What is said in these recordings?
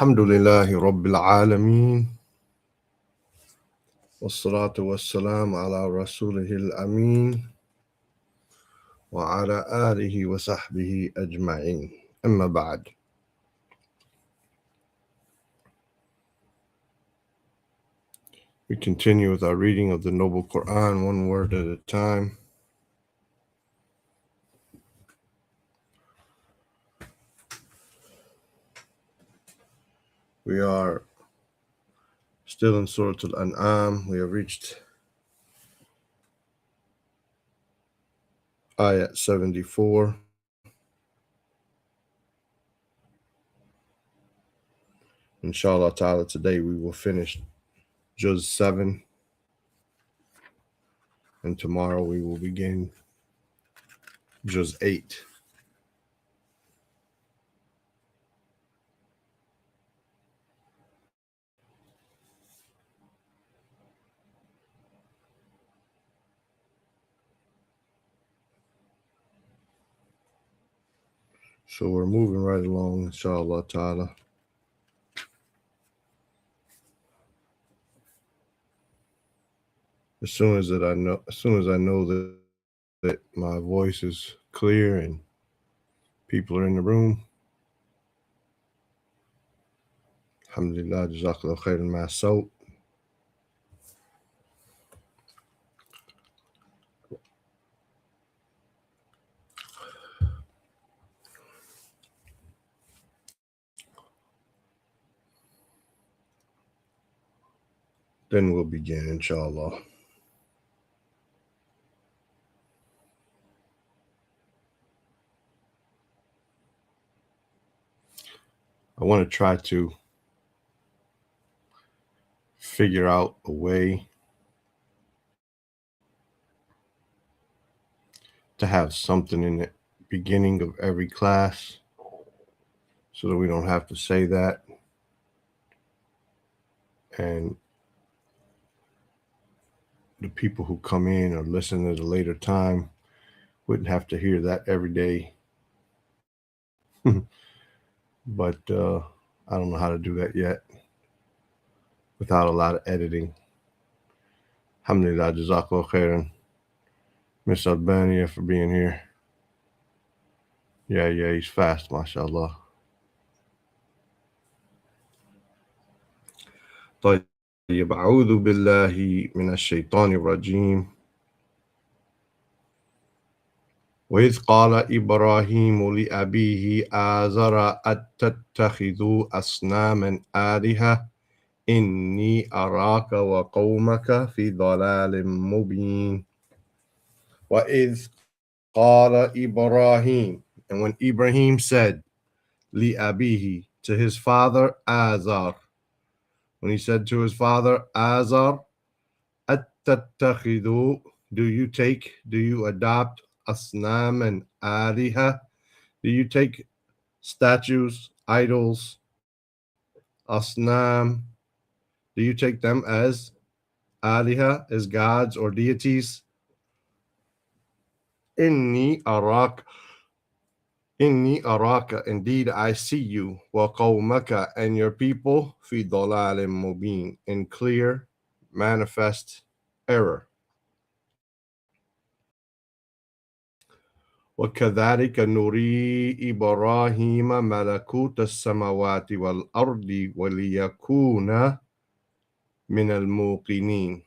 Alhamdulillahi Rabbil Alameen. Wassalatu wassalam ala rasulihil ameen. Wa ala alihi wa sahbihi ajma'in. Amma ba'd. We continue with our reading of the Noble Quran, one word at a time. We are still in Surah Al-An'am. We have reached Ayat 74. Inshallah ta'ala, today we will finish Juz 7. And tomorrow we will begin Juz 8. So we're moving right along, inshallah ta'ala. As soon as I know that my voice is clear and people are in the room, alhamdulillah, jazakallah khairan ma sawt. Then we'll begin, inshallah. I want to try to figure out a way to have something in the beginning of every class so that we don't have to say that. And the people who come in or listen at a later time wouldn't have to hear that every day. But I don't know how to do that yet without a lot of editing. Alhamdulillah, jazakallah khairan, Miss Albania, for being here. Yeah, he's fast, mashallah. طيب أعوذ بالله من الشيطان الرجيم. وإذ قال إبراهيم لأبيه آزر أتتخذ أصناما آلهة إني أراك وقومك في ضلال مبين. وإذ قال إبراهيم, and when Ibrahim said لأبيه, to his father Azar, when he said to his father Azar, أتتخذ, do you adopt asnam and aliha, do you take statues, idols, asnam, do you take them as aliha, as gods or deities? Inni araka, indeed I see you, wa qawmaka, and your people, fi dalalim mubin, in clear, manifest error. وكذلك نري إبراهيم ملكوت السماوات والأرض وليكون من الموقنين.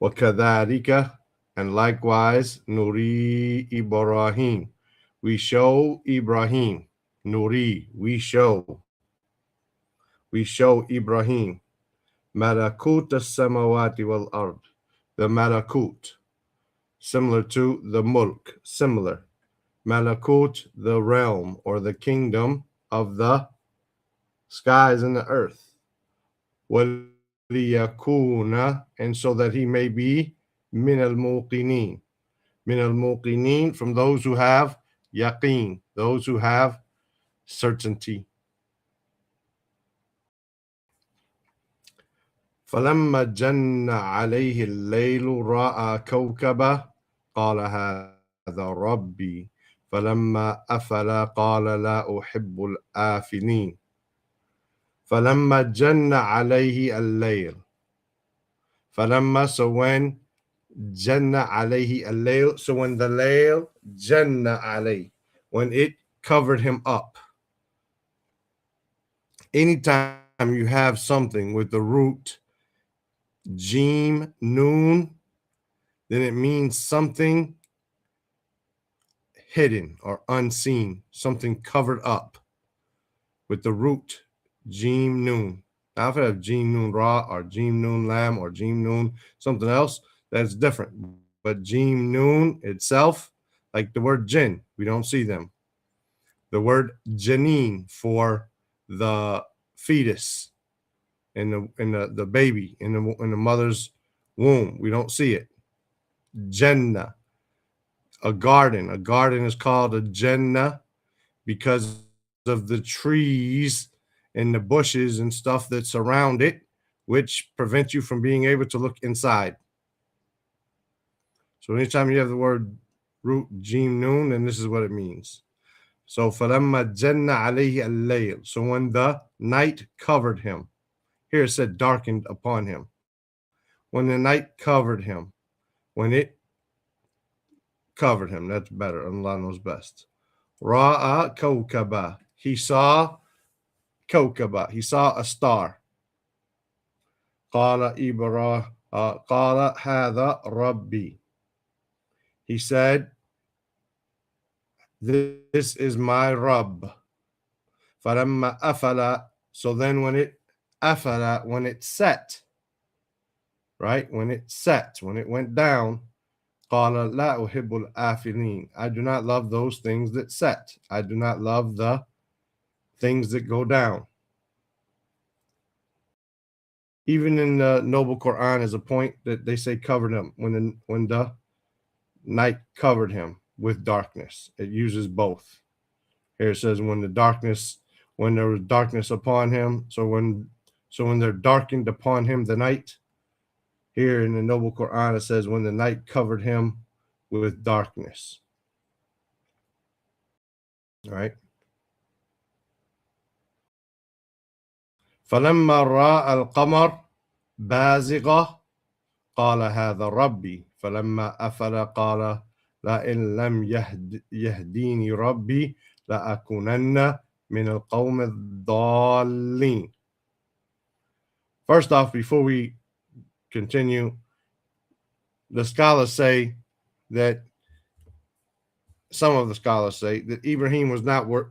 وكذلك, and likewise, نري Ibrahim, we show Ibrahim. Nuri, we show Ibrahim. Malakut as-samawati wal ard, the malakut, similar to the mulk, similar. Malakut, the realm or the kingdom of the skies and the earth. وَلِيَكُونَ, and so that he may be min al-muqinin. Min al-muqinin, from those who have yaqeen, those who have certainty. فَلَمَّا جَنَّ عَلَيْهِ اللَّيْلُ رَأَى كَوْكَبًا قَالَ هَذَا رَبِّي فلما أفل قال لا أحب الآفلين. فلما جن عليه الليل. فلما, so when, جن عليه الليل, so when the layl, جن عليه, when it covered him up. Anytime you have something with the root Jim Noon, then it means something hidden or unseen, something covered up with the root Jim Noon. Now, if I have Jim Noon Ra or Jim Noon Lam or Jim Noon something else, that's different. But Jim Noon itself, like the word jinn, we don't see them. The word janine for the fetus in the baby in the mother's womb, we don't see it. Jannah, a garden. A garden is called a Jannah because of the trees and the bushes and stuff that surround it, which prevent you from being able to look inside. So anytime you have the word root Jim Noon, then this is what it means. So فَلَمَّا جَنَّ عَلَيْهِ اللَّيْلُ. So when the night covered him. Here it said darkened upon him. When the night covered him. When it covered him. That's better. Allah knows best. Ra'a kawkaba. He saw kawkaba. He saw a star. Qala qala hadha rabbi. He said, this is my Rabb. Falamma afala. So then when it afala, when it set, right? When it set, when it went down, qala la uhibbul afilin. I do not love those things that set. I do not love the things that go down. Even in the Noble Quran is a point that they say covered him when the night covered him with darkness. It uses both. Here it says when there was darkness upon him. So when they're darkened upon him the night. Here in the Noble Quran it says when the night covered him with darkness. All right. فلما رأى القمر بازغة قال هذا ربي فلما أفل قال لئن لم يهديني ربي لأكونن من القوم الضالين. First off, before we continue, the scholars say that some of the scholars say that Ibrahim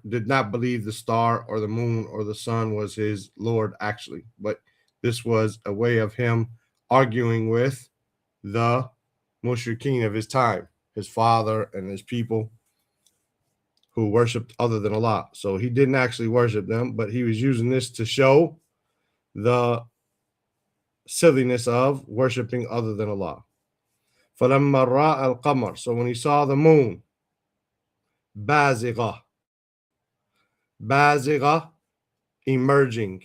did not believe the star or the moon or the sun was his Lord actually, but this was a way of him arguing with the mushrikeen of his time, his father and his people who worshipped other than Allah. So he didn't actually worship them, but he was using this to show the silliness of worshiping other than Allah. فَلَمَّا رَأَى الْقَمَرَ. So when he saw the moon, بَازِغَةً, emerging,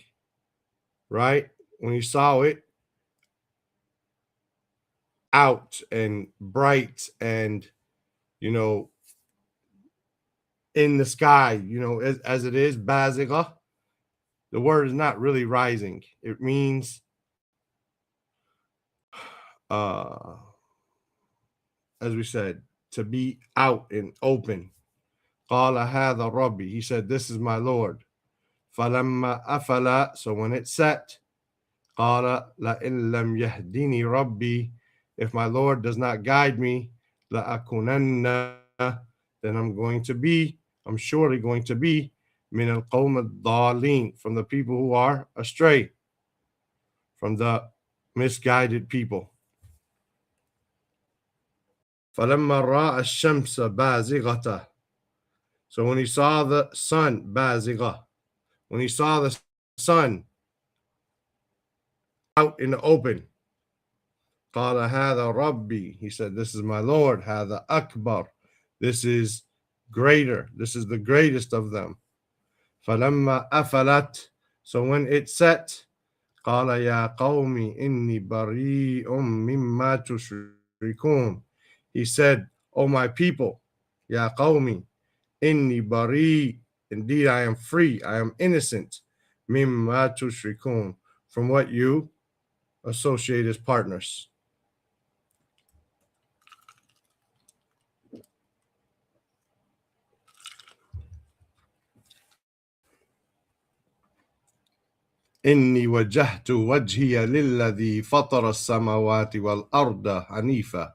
right? When he saw it out and bright and, in the sky, as it is, baziga, the word is not really rising. It means as we said, to be out and open. Qala hadha rabbi. He said, this is my Lord. Falamma afala. So when it set, qala la in lam yahdini rabbi. If my Lord does not guide me, la akunanna. Then I'm surely going to be min al-qawm ad-dhalin, from the people who are astray, from the misguided people. فَلَمَّا رَأَى الشَّمْسَ بَازِغَةً. So when he saw the sun, بَازِغَةً, when he saw the sun out in the open, قَالَ هَذَا رَبِّي. He said, this is my Lord. هَذَا أَكْبَرُ. This is greater. This is the greatest of them. فَلَمَّا أَفَلَتْ. So when it set, قَالَ يَا قَوْمِ إِنِّي بَرِيءٌ مِّمَّا تُشْرِكُونَ. He said, oh my people, Ya qawmi, Inni bari, indeed I am free, I am innocent. Mimma tushrikun, from what you associate as partners. إني وجهت وجهي للذي فطر السماوات والأرض حنيفا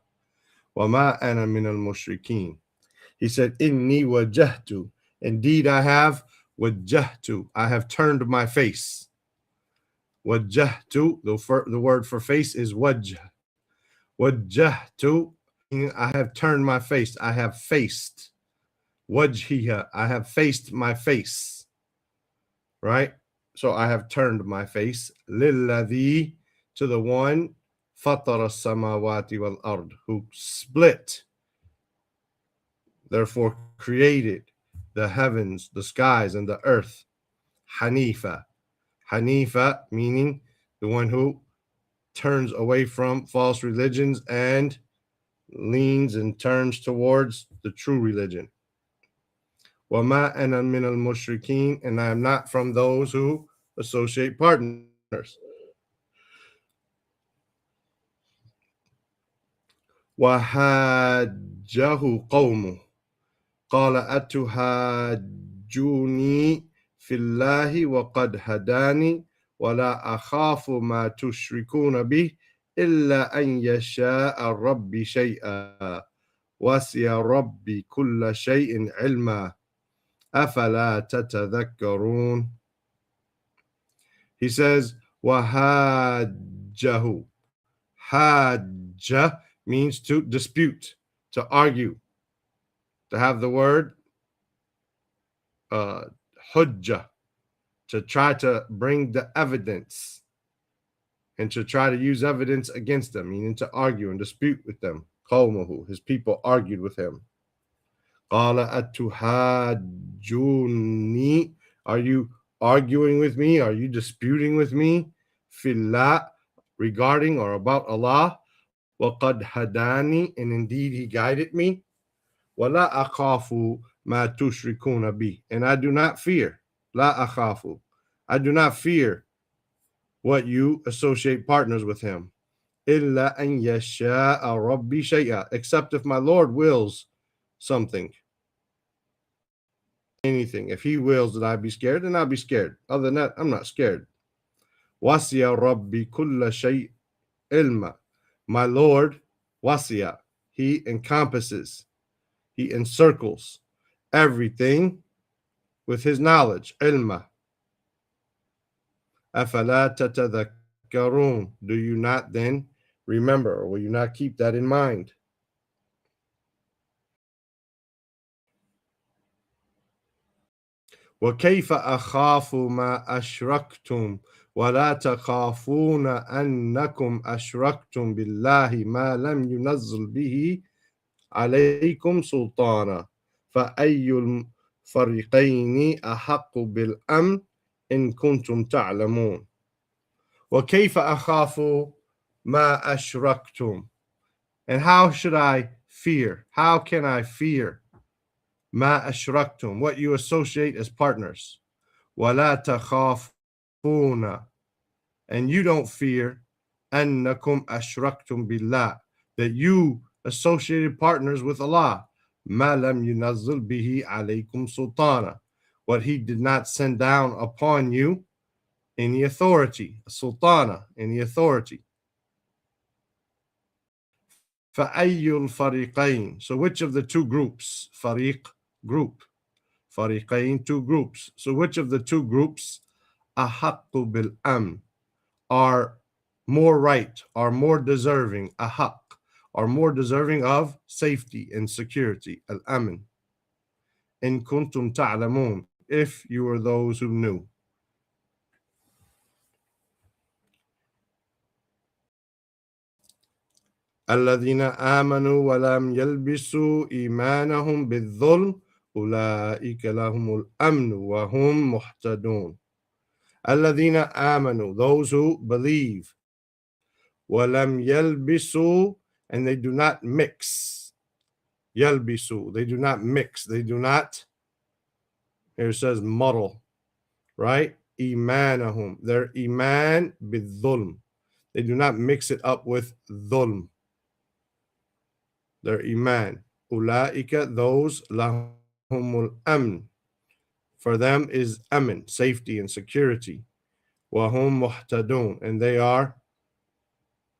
وما أنا من المشركين. He said, إني وجهت. Indeed I have وجهت. I have turned my face. وجهت, the word for face is وجه. وجهت, I have turned my face. I have faced. وجهي, I have faced my face. Right? So I have turned my face. للذي, to the one, فطر السماوات والأرض, who split, therefore created the heavens, the skies, and the earth. Hanifa. Hanifa, meaning the one who turns away from false religions and leans and turns towards the true religion. وَمَا أَنَا مِنَ الْمُشْرِكِينَ, and I am not from those who associate partners. وَحَاجَّهُ قَوْمُهُ قَالَ أَتُحَاجُّونِي فِي اللَّهِ وَقَدْ هَدَانِي وَلَا أَخَافُ مَا تُشْرِكُونَ بِهِ إِلَّا أَنْ يَشَاءَ رَبِّي شَيْئًا وَسِعَ رَبِّي كُلَّ شَيْءٍ عِلْمًا أَفَلَا تَتَذَكَّرُونَ. He says, وَحَاجَّهُ. Hajja means to dispute, to argue, to have the word hujjah, to try to bring the evidence and to try to use evidence against them, meaning to argue and dispute with them. Qawmuhu, his people argued with him. Qala atuhajjuni, are you arguing with me? Are you disputing with me? Fillah, regarding or about Allah. وَقَدْ هَدَانِي, and indeed he guided me. وَلَا أَخَافُ مَا تُشْرِكُونَ بِهِ, and I do not fear. لَا أَخَافُ, I do not fear what you associate partners with him. إِلَّا أَنْ يَشَاءَ رَبِّي شَيْئًا, except if my Lord wills something. Anything. If he wills that I be scared, then I'll be scared. Other than that, I'm not scared. وَسِعَ رَبِّي كُلَّ شَيْءٍ عِلْمًا, my Lord, wasiya, he encompasses, he encircles everything with his knowledge. Ilma. Afala tatadhakkarun, do you not then remember, or will you not keep that in mind? وكيف أخاف ما أشركتم ولا تخافون أنكم أشركتم بالله ما لم ينزل به عليكم سلطانا فأي الفريقين أحق بالأمن إن كنتم تعلمون. وكيف أخاف ما أشركتم, and how should I fear? How can I fear ما أشركتم, what you associate as partners? ولا تخافون, and you don't fear أنكم أشركتم بالله, that you associated partners with Allah. ما لم ينزل به عليكم سلطانا, what he did not send down upon you any authority, sultana, any authority. فأي الفريقين, so which of the two groups? فريق, group. فريقين, two groups. So which of the two groups أحق بالأمن, are more right, are more deserving, أحق, are more deserving of safety and security, al-amin. إن كنتم تعلمون, if you are those who knew. الذين آمنوا ولم يلبسوا إيمانهم بالظلم أولئك لهم الأمن وهم مهتدون. الذين آمنوا, those who believe. ولم يلبسوا, and they do not mix. يلبسوا, they do not mix, they do not Here it says muddle, right? Imanahum. Their iman bidhulm. They do not mix it up with dhulm. Their iman. Ulaika, those, lahumul amn. For them is amin, safety and security. Wahum muhtadun. And they are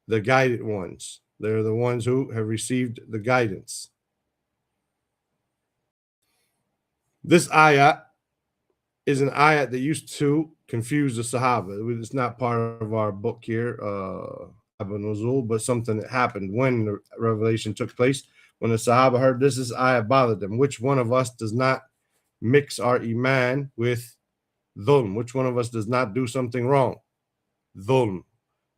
the guided ones. They're the ones who have received the guidance. This ayat is an ayat that used to confuse the Sahaba. It's not part of our book here, Nuzul, but something that happened when the revelation took place. When the Sahaba heard this ayat bothered them. Which one of us does not mix our iman with dhulm? Which one of us does not do something wrong? Dhulm.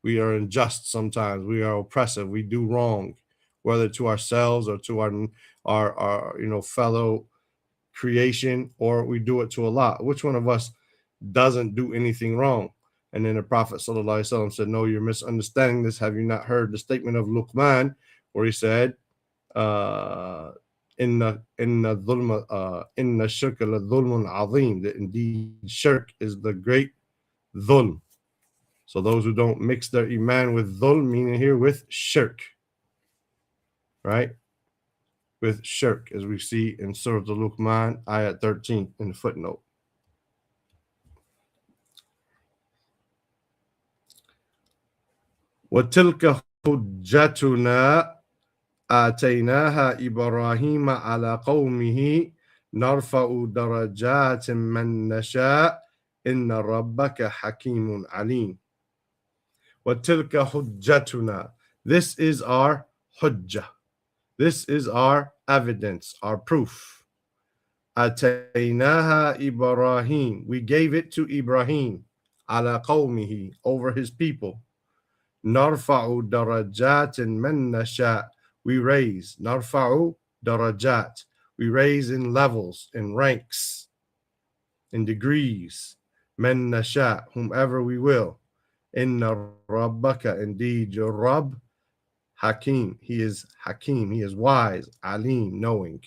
We are unjust sometimes. We are oppressive. We do wrong, whether to ourselves or to our fellow creation, or we do it to Allah. Which one of us doesn't do anything wrong? And then the Prophet ﷺ said, no, you're misunderstanding this. Have you not heard the statement of Luqman, where he said, inna shirk la dhulmun azim, that indeed shirk is the great dhulm. So those who don't mix their iman with dhulm, meaning here with shirk, right? With shirk, as we see in Surah Al-Luqman, ayat 13 in the footnote. وَتِلْكَ حُجَّتُنَا آتَيْنَاهَا إِبْرَاهِيمَ عَلَى قَوْمِهِ نَرْفَعُ دَرَجَاتٍ مَّن نَّشَاءُ إِنَّ رَبَّكَ حَكِيمٌ عَلِيمٌ. وَتِلْكَ حُجَّتُنَا. This is our hujjah. This is our evidence, our proof. Ataynaha Ibrahim. We gave it to Ibrahim. Ala qawmihi. Over his people. Narfa'u darajatin man nasha. We raise. Narfa'u darajat. We raise in levels, in ranks, in degrees. Man nasha. Whomever we will. Inna rabbaka. Indeed, your Rabb. Hakim, he is Hakim, he is wise, Alim, knowing.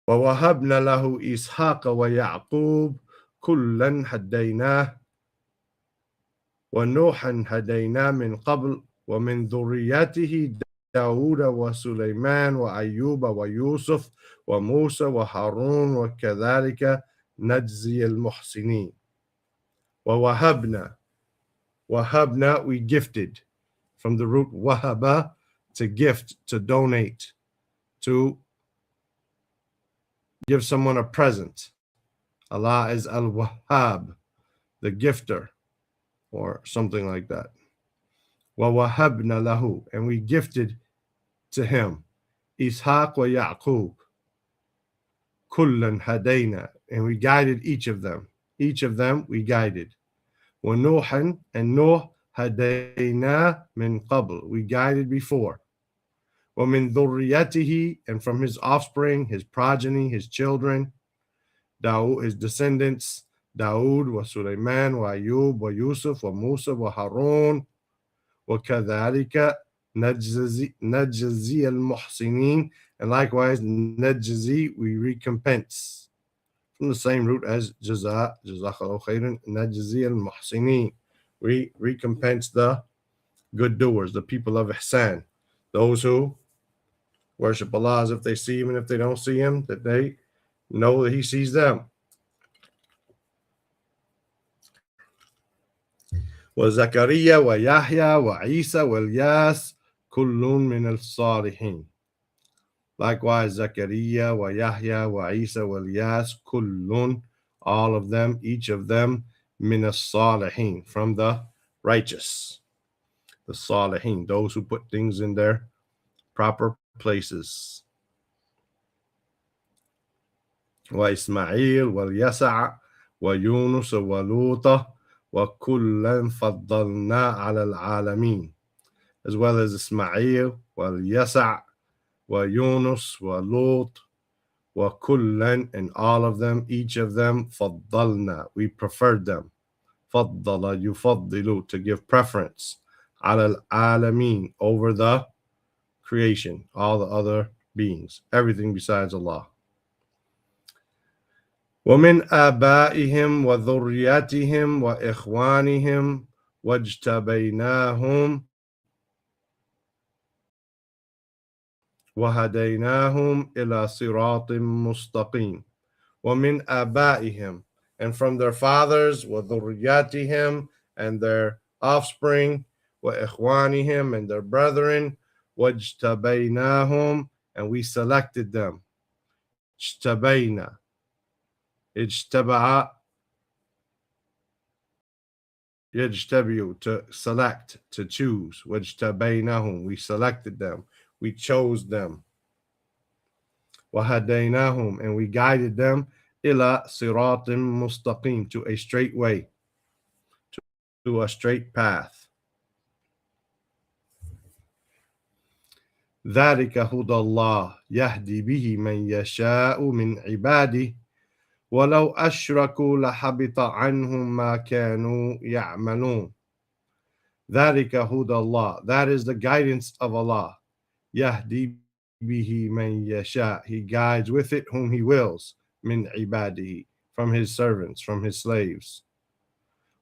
وَوَهَبْنَا لَهُ إِسْحَاقَ وَيَعْقُوبَ كُلًّا هَدَيْنَاهُ وَنُوحًا هَدَيْنَا مِنْ قَبْلُ وَمِنْ ذُرِّيَّتِهِ داود وسليمان وأيوب ويوسف وموسى وهارون وكذلك نجزي المحسنين. وَوَهَبْنَا. Wahabna, we gifted, from the root wahaba, to gift, to donate, to give someone a present. Allah is al-Wahhab, the gifter, or something like that. Wa wahabna lahu, and we gifted to him Ishaq wa Ya'qub, kullan hadayna, and we guided each of them. Each of them we guided. وَنُوحًا, and Nuh, هَدَيْنَا مِنْ قَبْلِ, we guided before. وَمِنْ ذُرِّيَّتِهِ, and from his offspring, his progeny, his children, Daud, his descendants, Daud, wa Sulaiman, wa Ayub, wa Yusuf, wa Musa, wa Harun, وَكَذَلِكَ نَجْزِي الْمُحْسِنِينَ, and likewise, نَجْزِي, we recompense. From the same root as jaza, jazakallahu khairan, najzi al-muhsinin. We recompense the good doers, the people of ihsan, those who worship Allah as if they see him, and if they don't see him, that they know that he sees them. وزكريا ويحيى وعيسى والياس كل من الصالحين. Likewise, Zakaria, wa Yahya, wa Isa, wa Ilyas, kullun, all of them, each of them, min as-salihin, from the righteous. The salihin, those who put things in their proper places. Wa Ismail, wa Yasa', wa Yunus, wa Luta, wa kullan faddalna ala al-alamin. As well as Ismail, wa Yasa', wa Yunus, wa Lut, wa kullan, and all of them, each of them, faddalna, we preferred them. Faddala yufaddilu, to give preference. Ala al-alamin, over the creation, all the other beings, everything besides Allah. ومن آبائهم وذرياتهم وإخوانهم واجتبيناهم وهديناهم إلى صراط مستقيم. ومن آبائهم, and from their fathers, وذرياتهم, and their offspring, وإخوانهم, and their brethren, واجتبيناهم, and we selected them. اجتبينا, اجتبع, يجتبيو, to select, to choose. واجتبيناهم, we selected them, we chose them. وهديناهم, and we guided them إلى صراط مستقيم, to a straight way, to a straight path. ذلك هدى الله يهدي به من يشاء من عباده ولو أشركوا لحبط عنهم ما كانوا يعملون. ذلك هدى الله, that is the guidance of Allah. يهدي به من يشاء, he guides with it whom he wills. من عباده, from his servants, from his slaves.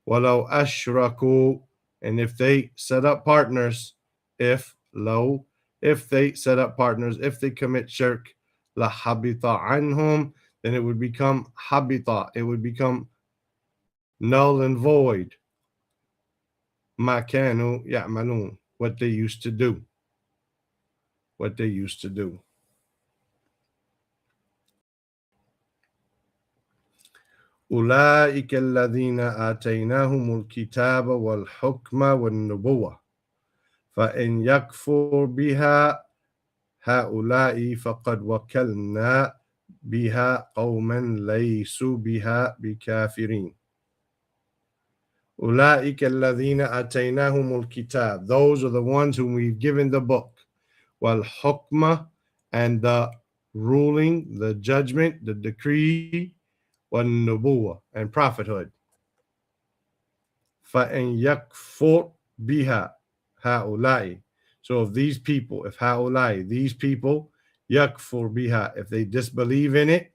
ولو أشركوا, and if they set up partners, if they set up partners, if they commit shirk, لحبط عنهم, then it would become habita, it would become null and void. ما كانوا يعملون, what they used to do. What they used to do. أولئك الذين آتيناهم الكتاب والحكم والنبوة فإن يكفر بها هؤلاء فقد وكلنا بها قوما ليسوا بها بكافرين. أولئك الذين آتيناهم الكتاب, those are the ones whom we've given the book. والحكمة, and the ruling, the judgment, the decree. والنبوة, and prophethood. فإن يكفر بها هؤلاء, so if these people, if هؤلاء, these people, يكفر بها, if they disbelieve in it,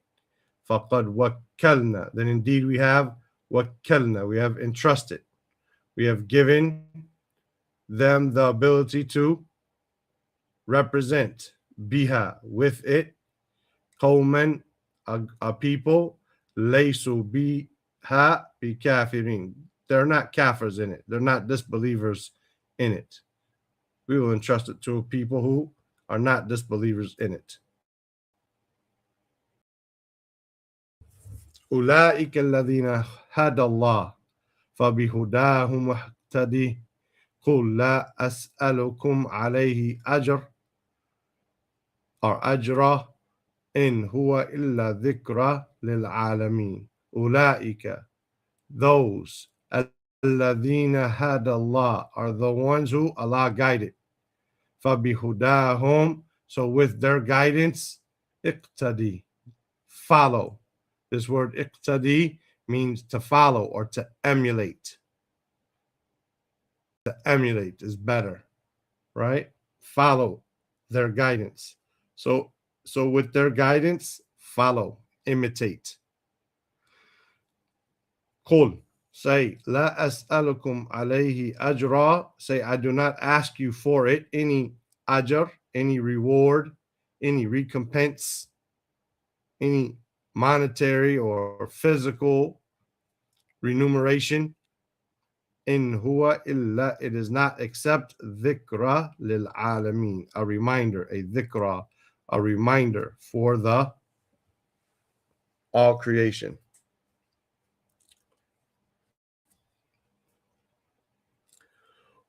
فقد وكلنا, then indeed we have وكلنا, we have entrusted, we have given them the ability to represent biha, with it, قوما, a people, ليسوا بها بكافرين, they're not kafirs in it, they're not disbelievers in it. We will entrust it to people who are not disbelievers in it. أولئك الذين هدى الله فبهداه مهتدي قل لا أسألكم عليه أجر or أجرا إن هو إلا ذكرى للعالمين. أولئك, those, الذين هدى الله, are the ones who Allah guided. فبهداهم, so with their guidance, اقتدي, follow. This word iqtadi means to follow or to emulate. To emulate is better, right? Follow their guidance. So with their guidance, follow, imitate. Qul, say, La as'alukum alayhi ajra, say, I do not ask you for it any ajr, any reward, any recompense, any monetary or physical remuneration. In huwa illa, it is not except dhikra lil alamin, a reminder, a dhikra, a reminder for the all creation.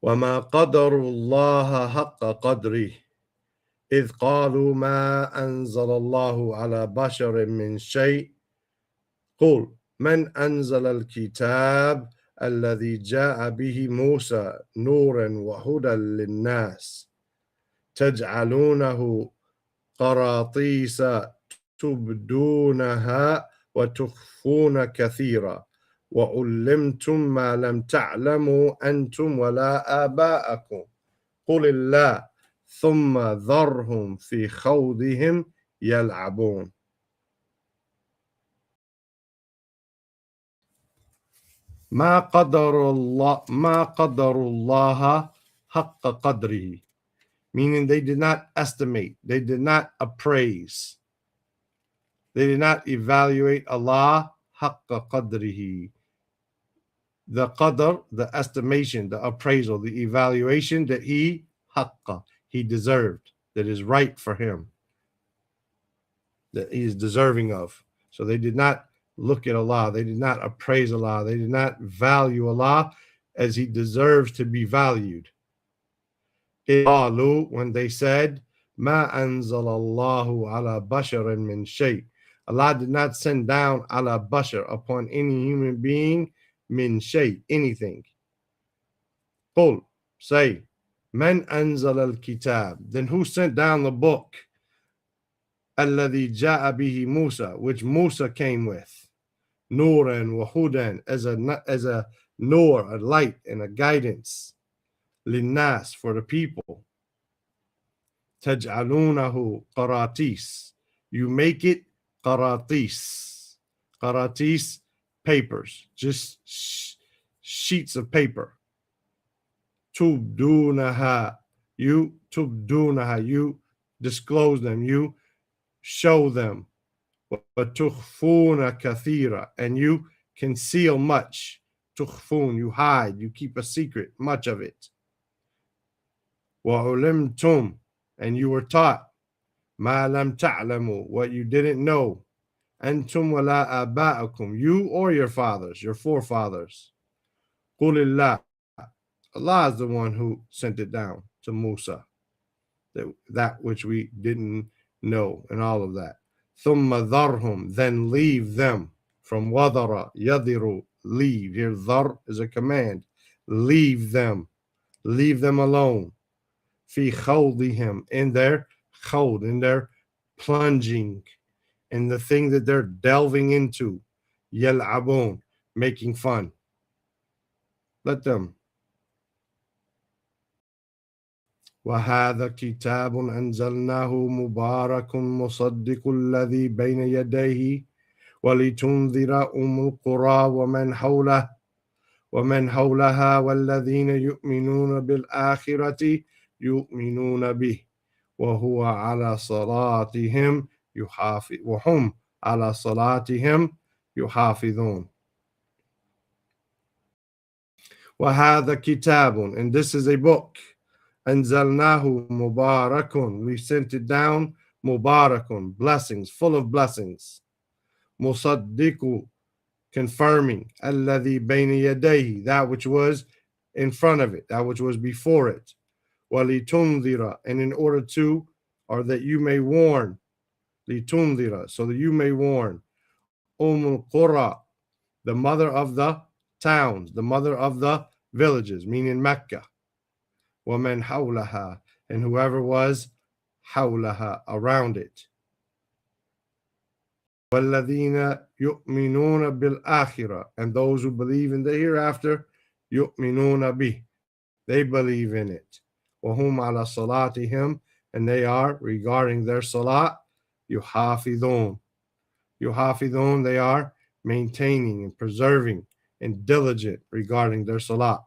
وما قدر الله حق قدره إذ قالوا ما أنزل الله على بشر من شيء قل من أنزل الكتاب الذي جاء به موسى نورا وهدى للناس تجعلونه قراطيس تبدونها وتخفون كثيرا وعلمتم ما لم تعلموا أنتم ولا آباءكم قل الله ثم ذرهم في خوضهم يلعبون. ما قدر الله حق قدره, meaning they did not estimate, they did not appraise, they did not evaluate Allah haqqa qadrihi. The qadr, the estimation, the appraisal, the evaluation that he haqqa, he deserved, that is right for him, that he is deserving of. So they did not look at Allah, they did not appraise Allah, they did not value Allah as he deserves to be valued. When they said, Ma anzal Allahu ala basharin min shay. Allah did not send down ala bashar, upon any human being, min shay, anything. Qul, say, Man anzal al kitab. Then who sent down the book? Alladhi ja'a bihi Musa, which Musa came with. Nuran wa hudan, as a nur, a light and a guidance. Linnas, for the people. Taj'alunahu qaratis. You make it qaratis. Qaratis, papers, just sheets of paper. Tubdunaha. You disclose them, you show them. Tukhfuna kathira, and you conceal much. Tukhfun, you hide, you keep a secret, much of it. Wa ulimtum, and you were taught. Ma lam ta'lamu, what you didn't know. Antum wala aba'akum, you or your fathers, your forefathers. Qulillah, Allah is the one who sent it down to Musa, that which we didn't know, and all of that. Thumma dharhum, then leave them. From wadara, yadiru, leave. Here, dhar is a command. Leave them alone. Fi khawdihim, in their khawd, in their plunging, in the thing that they're delving into. Yal'abun, making fun. Let them. وهذا كتاب أنزلناه مبارك مصدق الذي بين يديه ولتنذر القرى ومن حولها والذين يؤمنون بالآخرة يؤمنون به وهم على صلاتهم يحافظون. وهذا كتاب, and this is a book. Anzalnahu mubarakun, we sent it down. Mubarakun, blessings, full of blessings. Musaddiqu, confirming. Alladhi bayna yadayhi, that which was in front of it, that which was before it. Walitundhira, and in order to, or that you may warn. Litundhira, so that you may warn. Qura, the mother of the towns, the mother of the villages, meaning Mecca. وَمَنْ حَوْلَهَا, and whoever was حَوْلَهَا, around it. وَالَّذِينَ يُؤْمِنُونَ بِالْآخِرَةِ, and those who believe in the hereafter, يُؤْمِنُونَ بِهِ, they believe in it. وَهُمْ عَلَى صَلَاتِهِمْ, and they are, regarding their salat, يُحَافِظُونَ. يُحَافِظُونَ, they are maintaining and preserving and diligent regarding their salat.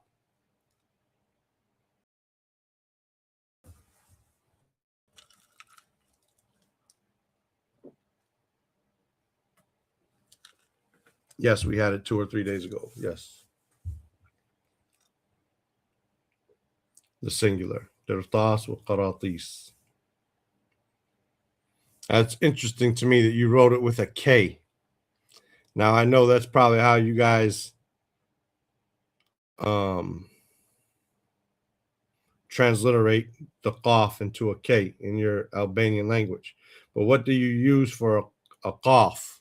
Yes, we had it 2 or 3 days ago. Yes. The singular. Dirtas wa qaratis. That's interesting to me that you wrote it with a K. Now, I know that's probably how you guys transliterate the qaf into a K in your Albanian language. But what do you use for a qaf?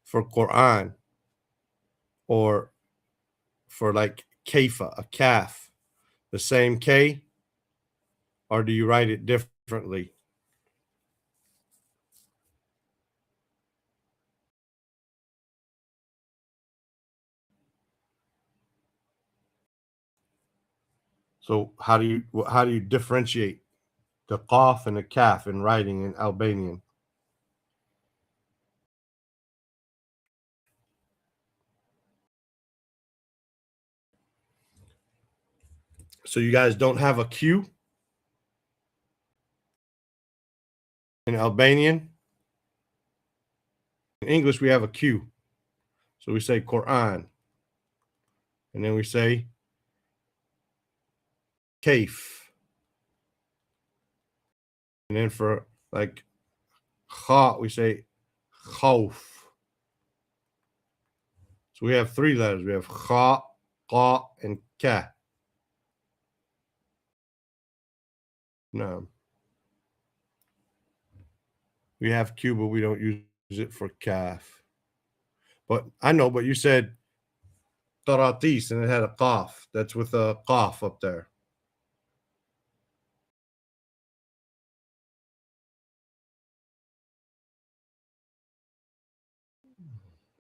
For Quran, or for like kaifa, a kaf, the same K, or do you write it differently? So how do you differentiate the qaf and the kaf in writing in Albanian? So you guys don't have a Q in Albanian? In English, we have a Q. So we say Quran. And then we say Kaif. And then for like Kha, we say Khawf. So we have three letters. We have Kha, Qa, and Ka. No. We have Q, but we don't use it for Kaf. But I know, but you said Qaratis and it had a Qaf. That's with a Qaf up there.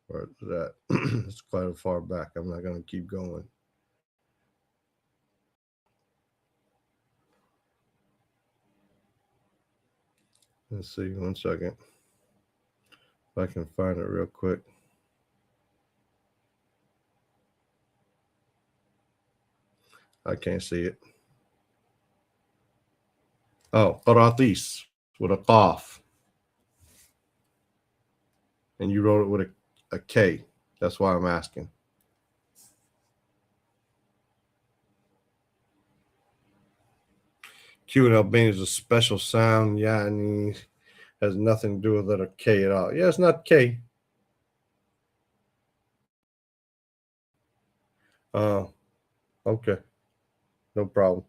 Or that it's quite far back. I'm not going to keep going. Let's see, 1 second. If I can find it real quick. I can't see it. Oh, Qaratis with a Qaf. And you wrote it with a K. That's why I'm asking. Q in Albania is a special sound. Yeah, and has nothing to do with letter K at all. Yeah, it's not K. Oh, okay. No problem.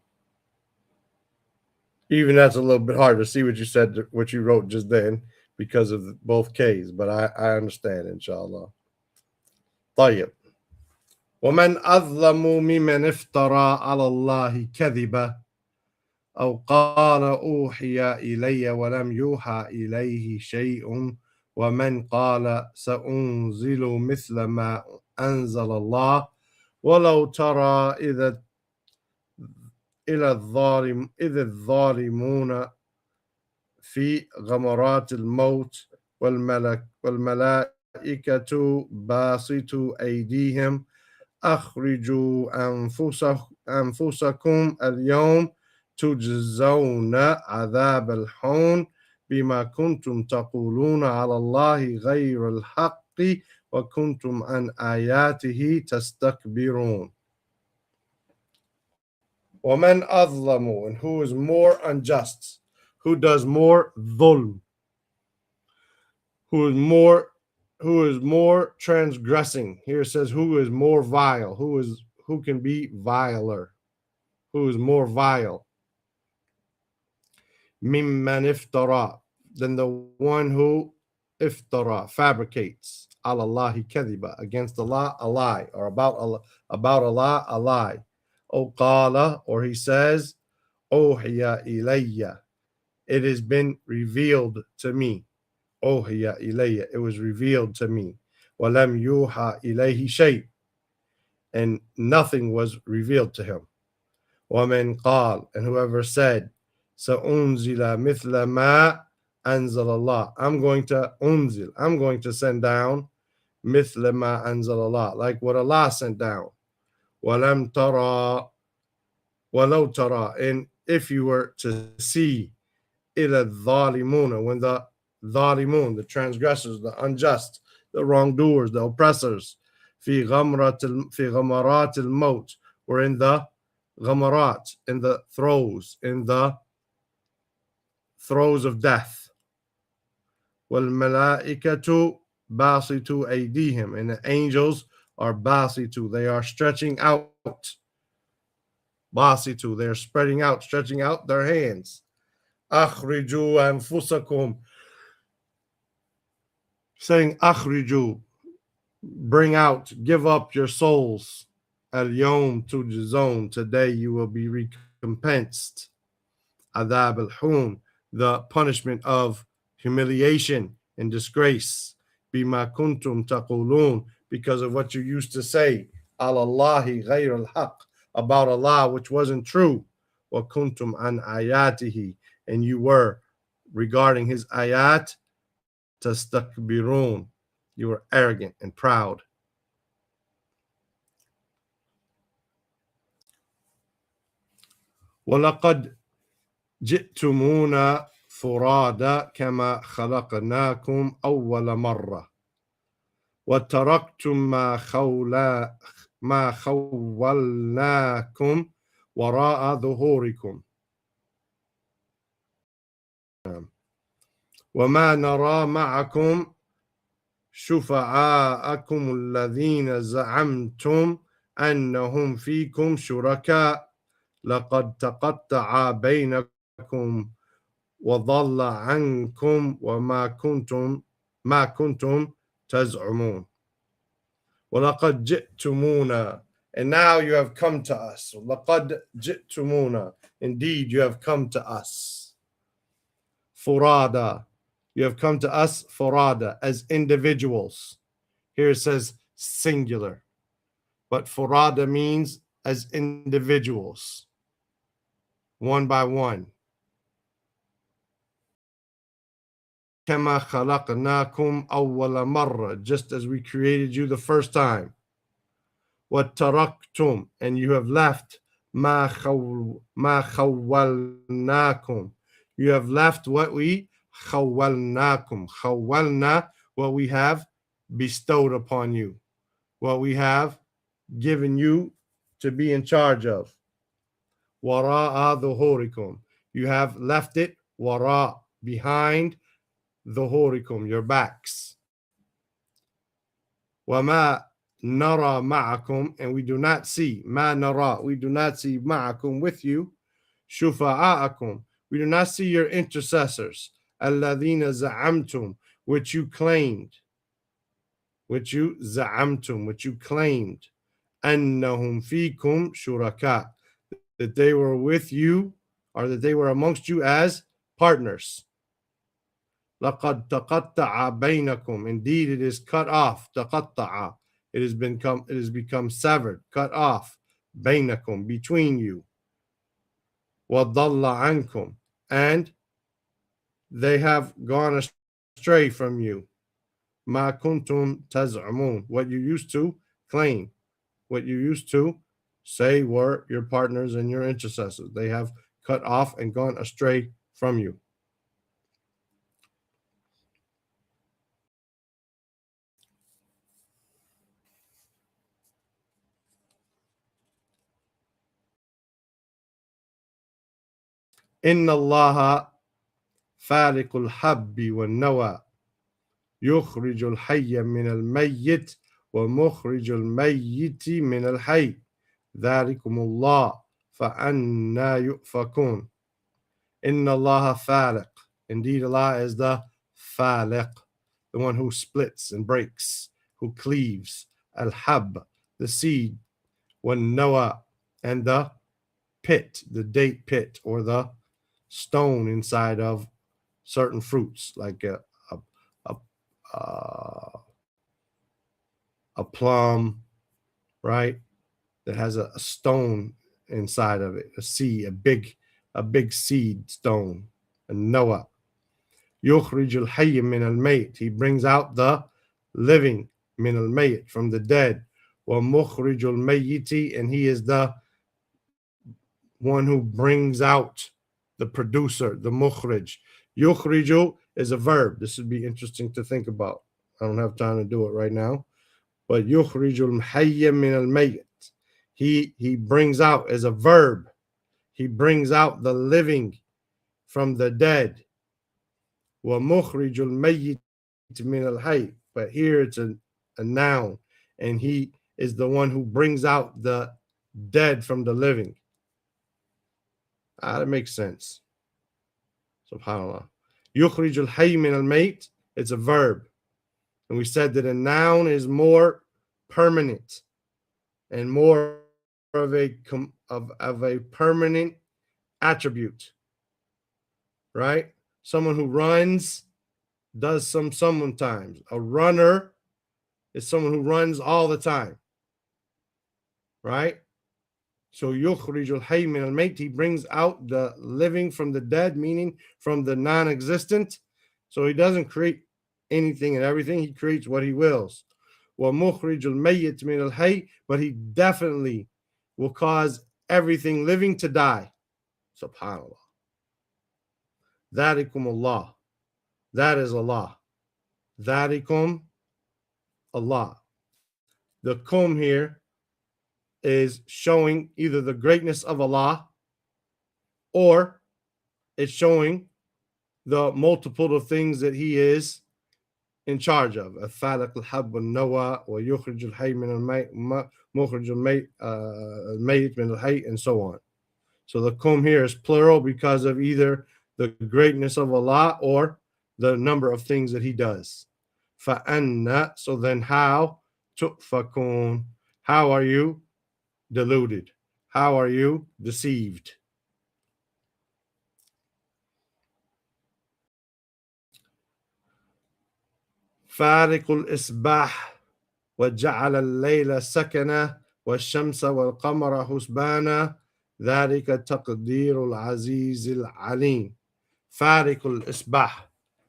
Even that's a little bit hard to see what you said, what you wrote just then because of both K's, but I understand, inshallah. طيب. ومن أظلم ممن افترى على الله كذبا أو قال أوحي إلي ولم يوحى إليه شيء ومن قال سأنزل مثل ما أنزل الله ولو ترى إذ الظالمون في غمرات الموت والملائكة باسطوا أيديهم أخرجوا أنفسكم اليوم تجزون عذاب الحون بما كنتم تقولون على الله غير الحق وكنتم عن آياته تستكبرون. ومن أظلم, and who is more unjust, who does more dhulm, who is more transgressing. Here it says who is more vile, who can be viler, who is more vile. Mimman iftara, than the one who iftara, fabricates, alallahi kadhiba, against Allah a lie, or about Allah a lie. O qala, or he says, Ohiya ilayya, it has been revealed to me. Ohiya ilayya, it was revealed to me. Walam yuha ilayhi shay, and nothing was revealed to him. Waman qal, and whoever said, Sa'unzila mithla ma anzal Allah, I'm going to send down mithla ma anzal Allah, like what Allah sent down. Walam tara, walau tara, and if you were to see, ila dhalimuna, when the dhalimun, the transgressors, the unjust, the wrongdoers, the oppressors, fi ghamarat al maut, were in the ghamarat, in the throes of death. Wal malaikatu basitu aydihim, and the angels are basitu, they are stretching out. Basitu, they're spreading out, stretching out their hands. Akhriju anfusakum, saying akhriju, bring out, give up your souls. Al yom tujzon, today you will be recompensed. Adab al hun, the punishment of humiliation and disgrace. Bima kuntum taqulun, because of what you used to say. Alallahi ghayr al haq, about Allah which wasn't true. Wa kuntum an ayatihi, and you were regarding his ayat tastakbirun, you were arrogant and proud. وَلَقَدْ جِئْتُمُونَا فُرَادَى كَمَا خَلَقْنَاكُمْ أَوَّلَ مَرَّةٍ وَتَرَكْتُمْ مَا خَوَّلْنَاكُمْ وَرَاءَ ظُهُورِكُمْ وَمَا نَرَى مَعَكُمْ شُفَعَاءَكُمُ الَّذِينَ زَعَمْتُمْ أَنَّهُمْ فِيكُمْ شُرَكَاءُ لَقَدْ تَقَطَّعَ بَيْنَكُمْ وَضَلَّ عَنْكُمْ ما كنتم تزعمون. وَلَقَدْ جِئْتُمُونَا, and now you have come to us. لَقَدْ جِئْتُمُونَا, indeed you have come to us. Furada, you have come to us furada, as individuals. Here it says singular, but furada means as individuals, one by one. كَمَا خَلَقْنَاكُمْ أَوَّلَ مَرَّةٍ, just as we created you the first time. وَتَرَكْتُمْ, and you have left مَا خَوَّلْنَاكُمْ, you have left what we خَوَّلْنَاكُمْ, خَوَّلْنَا, what we have bestowed upon you, what we have given you to be in charge of. وَرَاءَ ظُهُورِكُمْ, you have left it وَرَاء, behind ظُهُورِكُمْ, your backs. وَمَا نَرَى مَعَكُمْ, and we do not see, مَا نَرَى, we do not see مَعَكُمْ, with you, شُفَعَاءَكُمْ, we do not see your intercessors, الَّذِينَ زَعَمْتُمْ, which you claimed, which you زَعَمْتُمْ, which you claimed, أَنَّهُمْ فِيكُمْ شُرَكَاء, that they were with you, or that they were amongst you as partners. لَقَدْ تَقَطَّعَ بَيْنَكُمْ, indeed it is cut off, تَقَطَّعَ, it has become severed, cut off, بَيْنَكُمْ, between you. وَضَلَّ عَنْكُمْ, and they have gone astray from you. مَا كُنْتُمْ تَزْعُمُونَ, what you used to claim, what you used to say were your partners and your intercessors. They have cut off and gone astray from you. إِنَّ اللَّهَ فَالِقُ الْحَبِّ وَالنَّوَى يُخْرِجُ الْحَيَّ مِنَ الْمَيِّتِ وَمُخْرِجُ الْمَيِّتِ مِنَ الْحَيِّ ذَلِكُمُ اللَّهُ فَأَنَّى يُؤْفَكُونَ. إِنَّ اللَّهَ فَالِقٌ, indeed Allah is the faliq, the one who splits and breaks, who cleaves, al-hab, the seed, wan-nawa, and the pit, the date pit, or the stone inside of certain fruits, like a plum, right? That has a stone inside of it, a seed, a big seed stone, a Noah. يخرج الحي من الميت, he brings out the living, من الميت, from the dead. ومخرج الميت, and he is the one who brings out, the producer, the mukhrij. يخرج is a verb. This would be interesting to think about. I don't have time to do it right now. But يخرج الحي من الميت, he brings out, as a verb, he brings out the living from the dead. ومخرج الميت من الحي, but here it's a noun, and he is the one who brings out the dead from the living. That makes sense. Subhanallah. يخرج الحي من الميت, it's a verb. And we said that a noun is more permanent and more of a permanent attribute, right? Someone who runs does sometimes. A runner is someone who runs all the time, right? So yukhrijul hayy min al-mayt, he brings out the living from the dead, meaning from the non-existent. So he doesn't create anything and everything, he creates what he wills. Wa mukhrijul mayyit min al-hayy, but he definitely will cause everything living to die. Subhanallah. Dhalikum Allah. That is Allah. Dhalikum Allah. The kum here is showing either the greatness of Allah or it's showing the multiple of things that He is in charge of. الفالق الحب والنوى ويخرج الحي من الميت مخرج الميت من الحي, and so on. So the kum here is plural because of either the greatness of Allah or the number of things that He does. فَأَنَّ, so then how? تُؤْفَكُونَ, how are you deluded? How are you deceived? فارق الإصباح وجعل الليل سكنا والشمس والقمر حسبانا ذلك تقدير العزيز العليم. فارق الإصباح,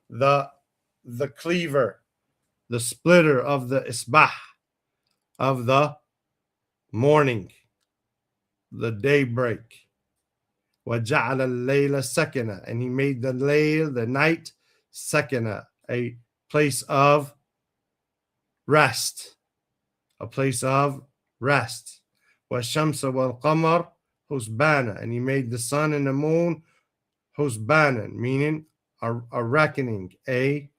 the cleaver, the splitter of the isbah, of the morning, the daybreak. وَجَعَلَ اللَّيْلَ سَكَنًا, and He made the layl, the night, sakana, a place of rest, a place of rest. وَالشَّمْسَ وَالْقَمَرَ حُسْبَانًا, and He made the sun and the moon husbanan, meaning a reckoning, a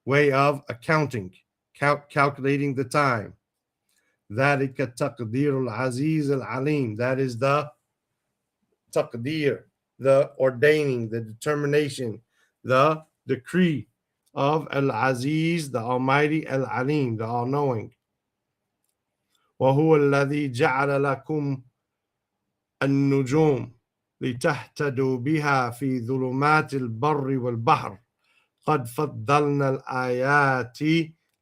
way of accounting, calculating the time. ذَلِكَ تَقْدِيرُ الْعَزِيزِ الْعَلِيمِ, that is the taqdeer, the ordaining, the determination, the decree of Al-Aziz, the Almighty, Al-Alim, the All-Knowing. وَهُوَ الَّذِي جَعَلَ لَكُمْ النُّجُومَ لِتَهْتَدُوا بِهَا فِي ظُلُمَاتِ الْبَرِّ وَالْبَحْرِ قَدْ فَضَّلْنَا الْآيَاتِ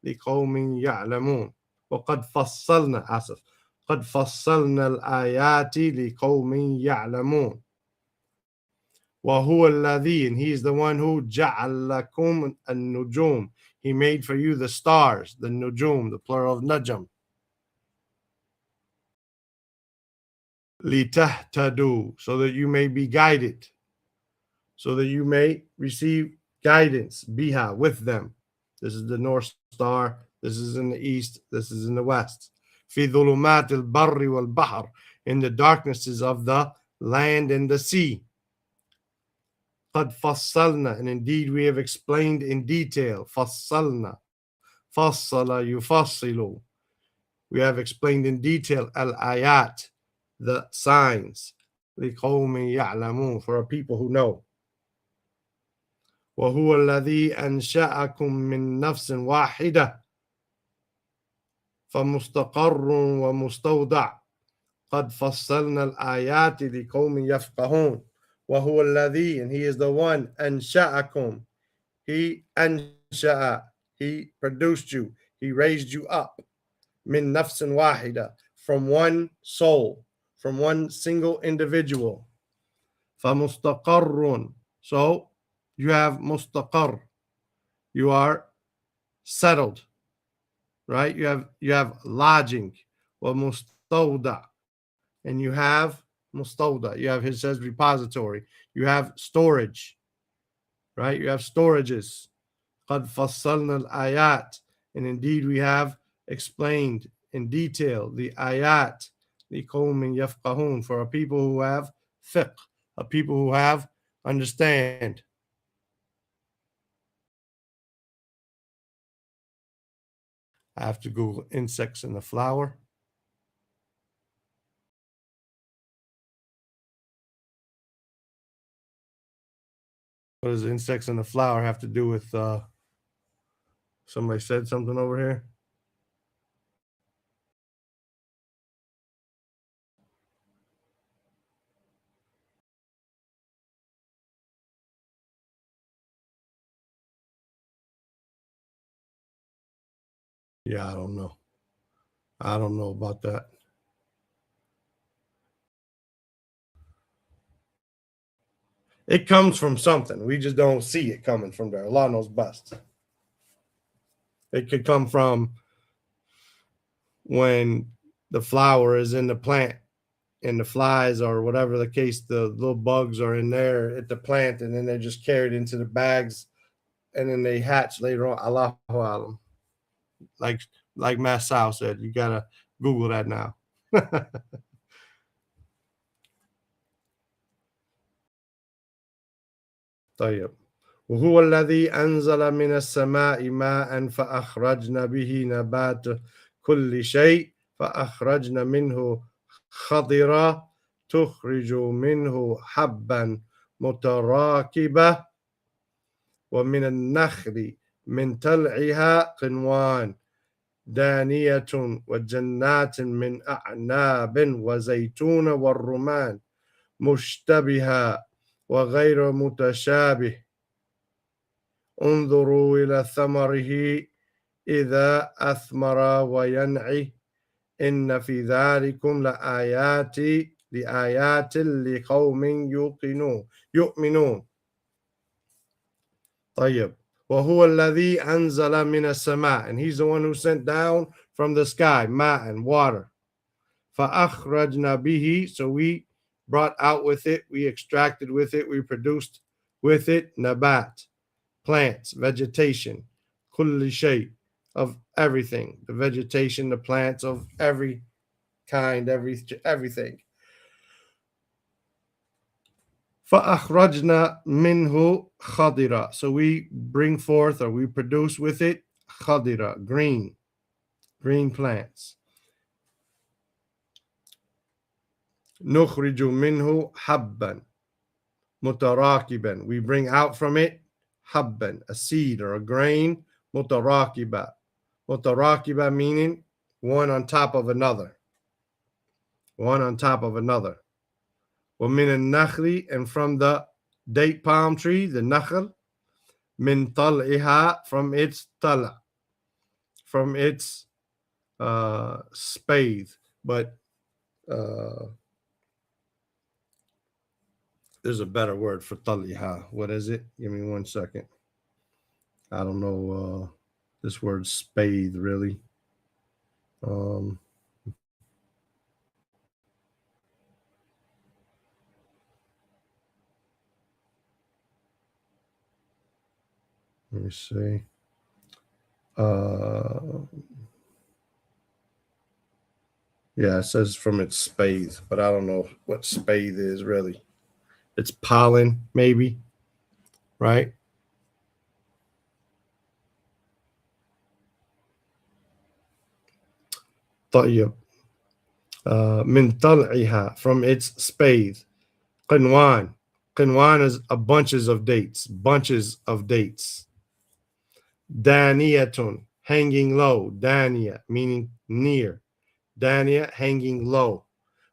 لِقَوْمٍ يَعْلَمُونَ وَقَدْ فَصَّلْنَا قد فصلنا الآيات لقوم يعلمون. وهو الذي, and He is the one who جعل لكم النجوم, He made for you the stars, the nujum, the plural of najm. لتهتدوا, so that you may be guided, so that you may receive guidance, biha, with them. This is the North Star, this is in the east, this is in the west. في ظلمات البر والبحر, in the darknesses of the land and the sea. قد فصلنا, and indeed we have explained in detail. فصلنا, فصل يفصل, we have explained in detail al-ayat, the signs, لقوم يعلمون, for a people who know. وهو الذي أنشأكم من نفس واحدة فمستقر ومستودع قد فصلنا الآيات لقوم يفقهون. وهو الذي, and He is the one, أنشأكم, He أنشأ, He produced you, He raised you up, من نفس واحدة, from one soul, from one single individual. فمستقر, so you have mustaqar, you are settled, right? You have lodging. ومستودع, and you have mustawda, you have, His says, repository, you have storage, right? You have storages. قد فصلنا الآيات, and indeed we have explained in detail the ayat لقوم يفقهون, for a people who have fiqh, a people who have understand. I have to Google insects in the flower. What does insects in the flower have to do with somebody said something over here? Yeah, I don't know. I don't know about that. It comes from something. We just don't see it coming from there. Allah knows best. It could come from when the flower is in the plant and the flies or whatever the case, the little bugs are in there at the plant, and then they're just carried into the bags, and then they hatch later on. Allahu alam. Like Matt Sal said, you gotta Google that now. طيب. وهو الذي أنزل من السماء ماء فأخرجنا به نبات كل شيء فأخرجنا منه خضرا تخرج منه حبا متراكبة ومن النخل من طلعها قنوان دانية وجنات من أعناب وزيتون والرمان مشتبها وغير متشابه انظروا إلى ثمره إذا أثمر وينعي إن في ذلكم لآيات لقوم يؤمنون. طيب. وهو الذي أنزل من السماء, and he's the one who sent down from the sky ma and water. فأخرجنا به, so we brought out with it, we extracted with it, we produced with it nabat, plants, vegetation, kulli shay, of everything, the vegetation, the plants of every kind, everything. فأخرجنا منه خضرا, so we bring forth or we produce with it خضرا, green plants. نخرج منه حبا متراكبا, we bring out from it habban, a seed or a grain, mutarakiba meaning one on top of another. ومن النخل, and from the date palm tree, the nakhl, min tal'iha, from its tala, from its spathe. But there's a better word for tal'iha. What is it? Give me 1 second. I don't know this word spathe really. Let me see. Yeah, it says from its spathe, but I don't know what spathe is really. It's pollen, maybe, right? طيب. من طلعها, from its spathe. قنوان is a bunches of dates. Daniyatun, hanging low. Daniya, meaning near. Daniya, hanging low.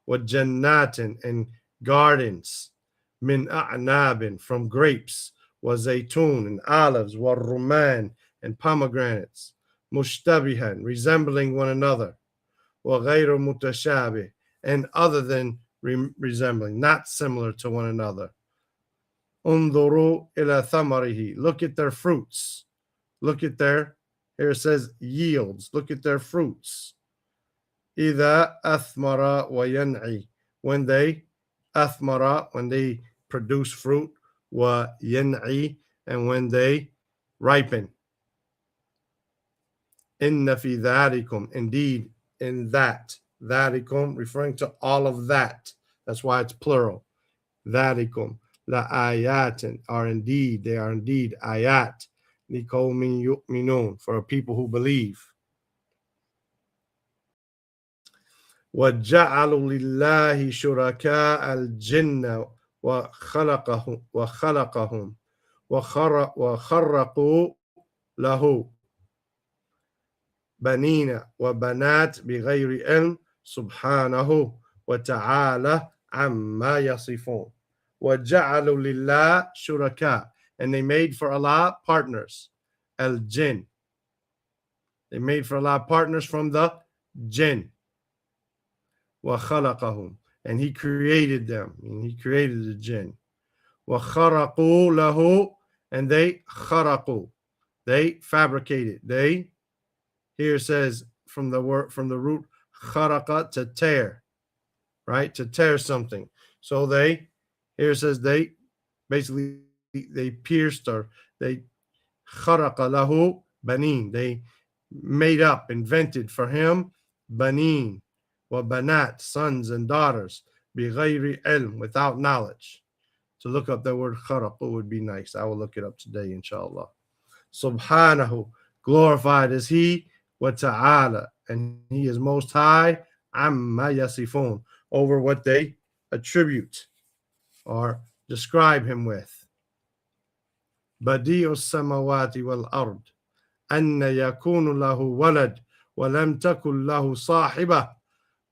وجنات, and gardens. Min a'nabin, from grapes. وزيتون, and olives. والرمان, and pomegranates. Mushtabihan, resembling one another. وغير متشابه, and other than resembling, not similar to one another. انظروا إلى ثمره, look at their fruits. Look at their, here it says yields, look at their fruits. إذا أثمر وينعي, when they أثمر, when they produce fruit, وينعي, and when they ripen. إن في ذلكم, indeed in that, ذلكم, referring to all of that. That's why it's plural. ذلكم لآيات, they are indeed ayat, لقوم يؤمنون, for a people who believe. وجعلوا لله شركاء الجن وخلقهم وخرقوا له بنين وبنات بغير علم سبحانه وتعالى عما يصفون. وجعلوا لله شركاء, and they made for Allah partners. Al-Jinn, they made for Allah partners from the jinn. وخلقهم, and he created them, and he created the jinn. وخرقوا له, and they خرقوا, they fabricated, they, here says from the root kharaqa, to tear, right? To tear something. So they, here it says they, basically they pierced, or they خرق له banin. They made up, invented for him banin wa banat, sons and daughters, بغير ilm, without knowledge. To look up the word خرق would be nice. I will look it up today, inshallah. Subhanahu, glorified is he, wa ta'ala, and he is most high, amma yasifun, over what they attribute or describe him with. Badi'us samawati wal ard, anna yakunu lahu walad, wa lam takun lahu sahibah,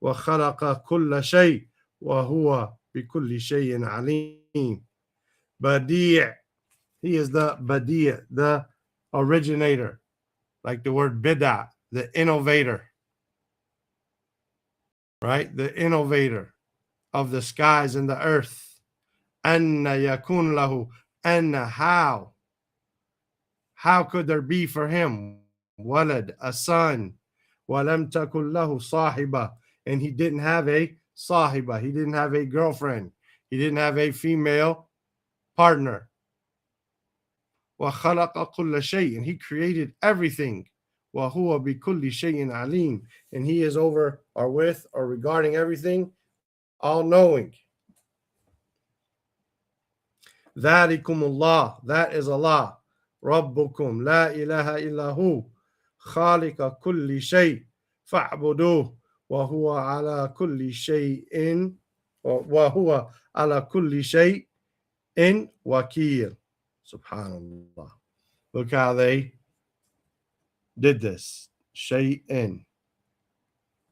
wa khalaqa kulla shay, wa huwa bikulli shay'in alim. Badi', he is the badi', the originator, like the word bid'ah, the innovator, right? The innovator of the skies and the earth. Anna yakun lahu, anna, how could there be for him walad, a son, walam takun lahu sahiba, and he didn't have a sahiba, he didn't have a girlfriend, he didn't have a female partner. Wa khalaqa kulla shay, and he created everything. Wa huwa bi kulli shay'in alim, and he is over or with or regarding everything, all knowing. Dhalikum Allah, that is Allah. Rabbukum la ilaha illahu, khaliqa kulli shay, fa'buduh, wa huwa ala kulli shay'in, wa huwa ala kulli shay'in wakil. Subhanallah. Look how they did this. Shay'in.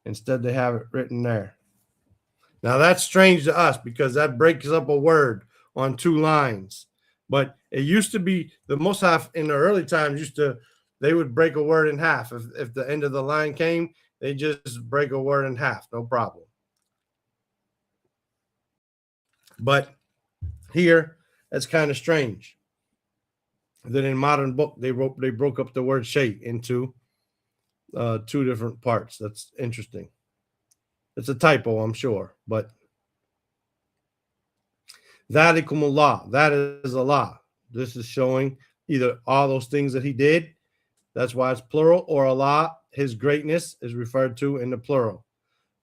Instead, they have it written there. Now, that's strange to us because that breaks up a word on two lines. But it used to be, the Mus'haf in the early times they would break a word in half. If the end of the line came, they just break a word in half, no problem. But here, that's kind of strange. Then in modern book, they broke up the word shay into two different parts. That's interesting. It's a typo, I'm sure, but Dhalikumullah, that is Allah. This is showing either all those things that he did, that's why it's plural, or Allah, his greatness is referred to in the plural.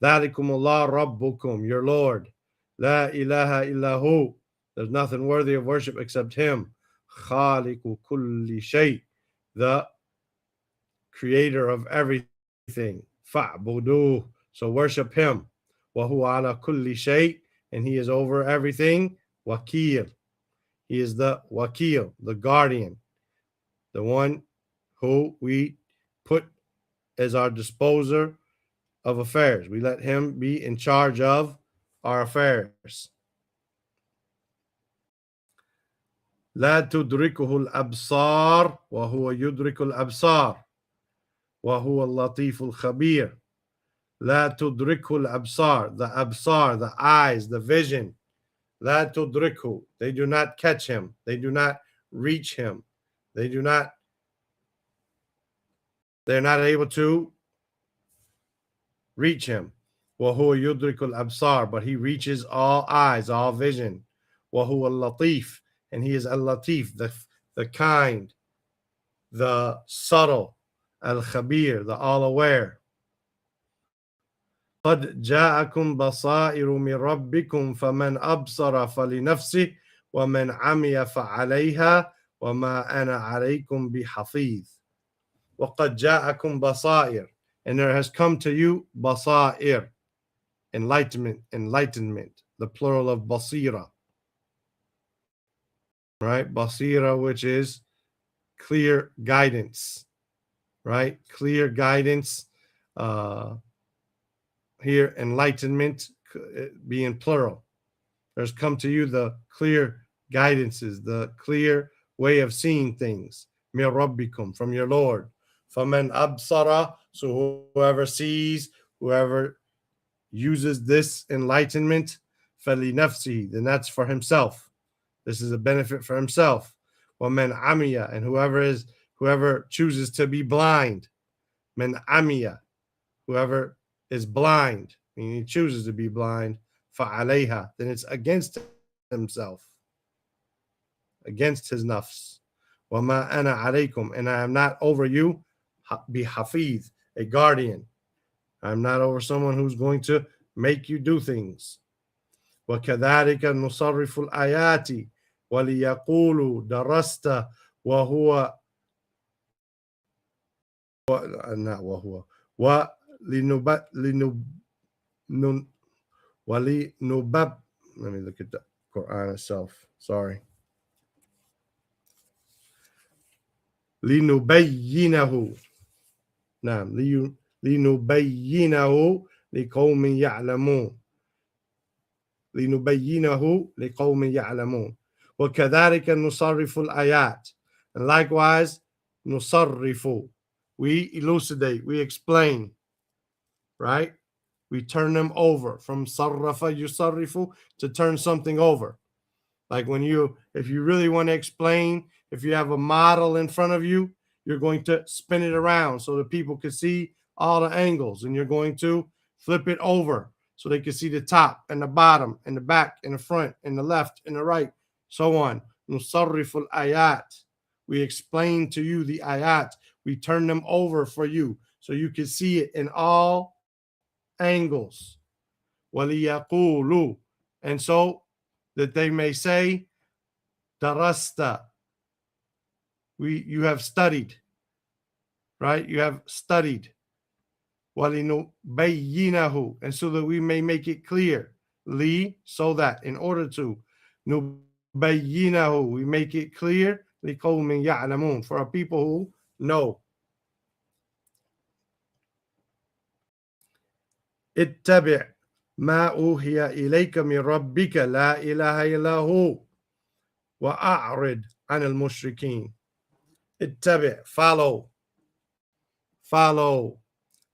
Dhalikumullah Rabbukum, your Lord. La ilaha illahu, there's nothing worthy of worship except him. Khaliqu kulli shay, the creator of everything. Fa'buduh, so worship him. Wa huwa ala kulli shay, and he is over everything. Wakil, he is the wakil, the guardian, the one who we put as our disposer of affairs. We let him be in charge of our affairs. لا تدركه الأبصار وهو يدرك الأبصار وهو اللطيف الخبير. لا تدركه الأبصار, the absar, the eyes, the vision. لا تدركه, they do not catch him, they do not reach him, they're not able to reach him. وهو يدرك الأبصار, but he reaches all eyes, all vision. وهو اللطيف, and he is al-latif, the kind, the subtle, al-khabir, the all-aware. قد جاءكم بصائر من ربكم فمن أبصر فلنفسه ومن عمي فعليها وما أنا عليكم بحفيظ. وقد جاءكم بصائر, and there has come to you basair, enlightenment, the plural of basira. Right? Basira, which is clear guidance, right? Clear guidance. Here, enlightenment being plural. There's come to you the clear guidances, the clear way of seeing things. Min rabbikum, from your Lord. Faman absara, so whoever sees, whoever uses this enlightenment, fali nafsi, then that's for himself. This is a benefit for himself. Waman amiya, and whoever chooses to be blind. Man amiya, whoever is blind, meaning he chooses to be blind. فَعَلَيْهَا, then it's against himself, against his nafs. وَمَا أَنَا عَلَيْكُمْ, and I am not over you, بِحَفِيظ, a guardian. I'm not over someone who's going to make you do things. وَكَذَلِكَ نُصَرِّفُ الْآيَاتِ وَلِيَقُولُوا دَرَسْتَ وَهُوَ not وهو ولنبب. Let me look at the Quran itself. Sorry. لنبينه. نعم. لنبينه لقوم يعلمون. لنبينه لقوم يعلمون. وكذلك نصرف الآيات. And likewise, نصرف. We elucidate, we explain, right? We turn them over from sarrafa yusarrifu, to turn something over. Like if you really want to explain, if you have a model in front of you, you're going to spin it around so that people can see all the angles, and you're going to flip it over so they can see the top and the bottom and the back and the front and the left and the right, so on. Nusarriful ayat. We explain to you the ayat. We turn them over for you so you can see it in all angles. وَلِيَقُولُوا, and so that they may say, darasta, you have studied, right? You have studied. وَلِنُبَيِّنَهُ, and so that we may make it clear. Li, so that, in order to. نُبَيِّنَهُ, we make it clear. لِقَوْمٍ يَعْلَمُونَ, for our people who know. اتبع ما أوحي إليك من ربك لا إله إلا هو وأعرض عن المشركين. اتبع, follow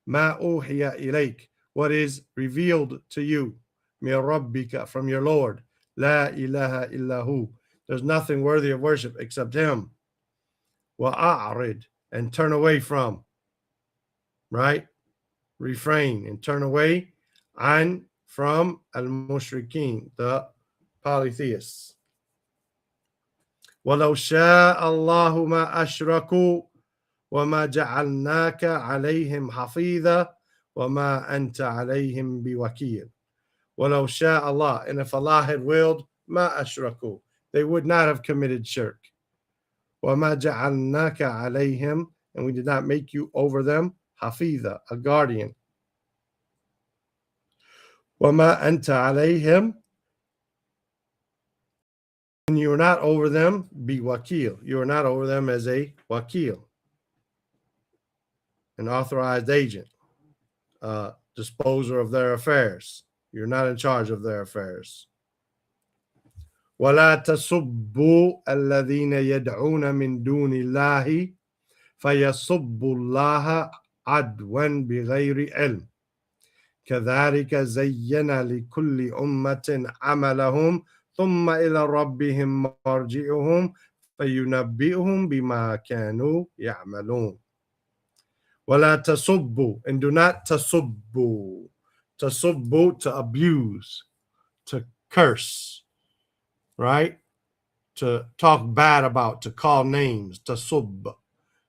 ما أوحي إليك, what is revealed to you, من ربك, from your Lord, لا إله إلا هو, there's nothing worthy of worship except him. وأعرض, and turn away from, right? Refrain and turn away, an, from, al-mushrikeen, the polytheists. وَلَوْ شَاءَ اللَّهُ مَا أَشْرَكُوا وَمَا جَعَلْنَاكَ عَلَيْهِمْ حَفِيظًا وَمَا أَنْتَ عَلَيْهِمْ بِوَكِيلٍ. وَلَوْ شَاءَ Allah, and if Allah had willed, مَا أَشْرَكُوا, they would not have committed shirk. وَمَا جَعَلْنَاكَ عَلَيْهِمْ, and we did not make you over them, حَفِيظًا, a guardian. وَمَا أَنْتَ عَلَيْهِمْ, and you are not over them, بِوَكِيل, you are not over them as a wakil, an authorized agent, disposer of their affairs. You're not in charge of their affairs. وَلَا تَسُبُّوا الَّذِينَ يَدْعُونَ مِن دُونِ اللَّهِ فَيَسُبُّوا اللَّهَ عَدْوًا بِغَيْرِ عِلْمٍ كَذَلِكَ زَيَّنَ لِكُلِّ أُمَّةٍ عَمَلَهُمْ ثُمَّ إِلَى رَبِّهِمْ مَرْجِعُهُمْ فَيُنَبِّئُهُم بِمَا كَانُوا يَعْمَلُونَ. وَلَا تَسُبُّوا, and do not tasubbu. Tasubbu, to abuse, to curse, right? To talk bad about, to call names, tasub.